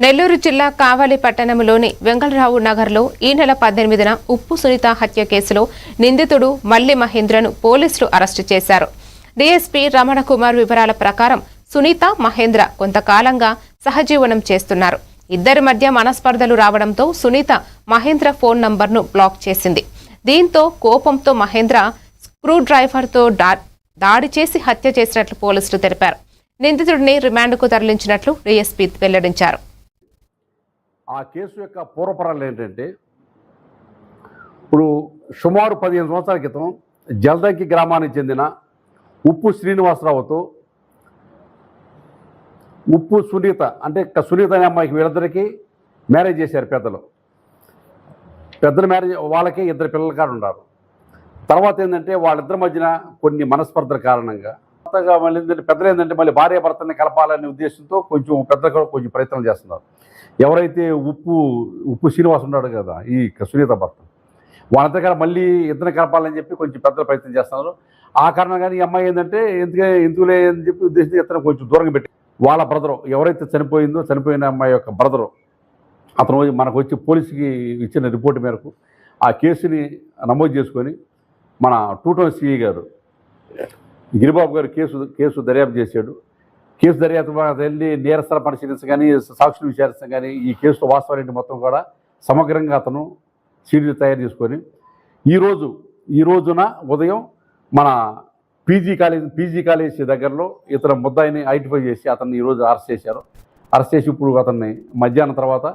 నెల్లూరు జిల్లా కావలి పట్టణంలోని వెంగళరావు నగర్లో ఈ నెల 18న ఉప్పు సునీత హత్య కేసులో నిందితుడు మల్లి మహేంద్రను పోలీసులు అరెస్టు చేశారు. డీఎస్పీ రమణకుమార్ వివరాల ప్రకారం సునీత మహేంద్ర కొంతకాలంగా సహజీవనం చేస్తున్నారు. ఇద్దరి మధ్య మనస్పర్ధలు రావడంతో సునీత మహేంద్ర ఫోన్ నంబర్ను బ్లాక్ చేసింది. దీంతో కోపంతో మహేంద్ర స్క్రూ డ్రైవర్తో దాడి చేసి హత్య చేసినట్లు పోలీసులు తెలిపారు. నిందితుడిని రిమాండ్కు తరలించినట్లు డీఎస్పీ వెల్లడించారు. ఆ కేసు యొక్క పూర్వపరాలు ఏంటంటే, ఇప్పుడు సుమారు 15 సంవత్సరాల క్రితం జల్దంకి గ్రామానికి చెందిన ఉప్పు శ్రీనివాసరావుతో ఉప్పు సునీత అంటే సునీత అనే అమ్మాయికి వీళ్ళిద్దరికీ మ్యారేజ్ చేశారు. పెద్దల మ్యారేజ్ వాళ్ళకి 2 పిల్లల కాడ ఉన్నారు. తర్వాత ఏంటంటే వాళ్ళిద్దరి మధ్యన కొన్ని మనస్పర్ధల కారణంగా కొత్తగా మళ్ళీ ఏంటంటే పెద్దలు ఏంటంటే మళ్ళీ భార్యాభర్తని కలపాలనే ఉద్దేశంతో పెద్దలు కూడా కొంచెం ప్రయత్నం చేస్తున్నారు. ఎవరైతే ఉప్పు శ్రీనివాస్ ఉన్నాడు కదా, ఈ సునీత భర్త, వాళ్ళంతా కూడా మళ్ళీ ఇద్దరిని కలపాలని చెప్పి కొంచెం పెద్దలు ప్రయత్నం చేస్తున్నారు. ఆ కారణంగానే ఈ అమ్మాయి ఏంటంటే ఎందుకులే అని చెప్పి ఉద్దేశించి ఇతను కొంచెం దూరంగా పెట్టి వాళ్ళ బ్రదరు ఎవరైతే చనిపోయిన అమ్మాయి యొక్క బ్రదరు అతను మనకు వచ్చి పోలీసుకి ఇచ్చిన రిపోర్టు మేరకు ఆ కేసుని నమోదు చేసుకొని మన 2 టౌన్ సిఐ గారు గిరిబాబు గారు కేసు దర్యాప్తు చేశాడు. కేసు దర్యాప్తు వెళ్ళి నేరస్థల పరిశీలించ కానీ సాక్షులు విచారించడం కానీ ఈ కేసులో వాస్తవాన్ని మొత్తం కూడా సమగ్రంగా అతను సీడీలు తయారు చేసుకొని ఈ రోజున ఉదయం మన పీజీ కాలేజీ దగ్గరలో ఇతర ముద్దాయిని ఐడెంటిఫై చేసి అతన్ని ఈరోజు అరెస్ట్ చేశారు. అరెస్ట్ చేసి ఇప్పుడు అతన్ని మధ్యాహ్నం తర్వాత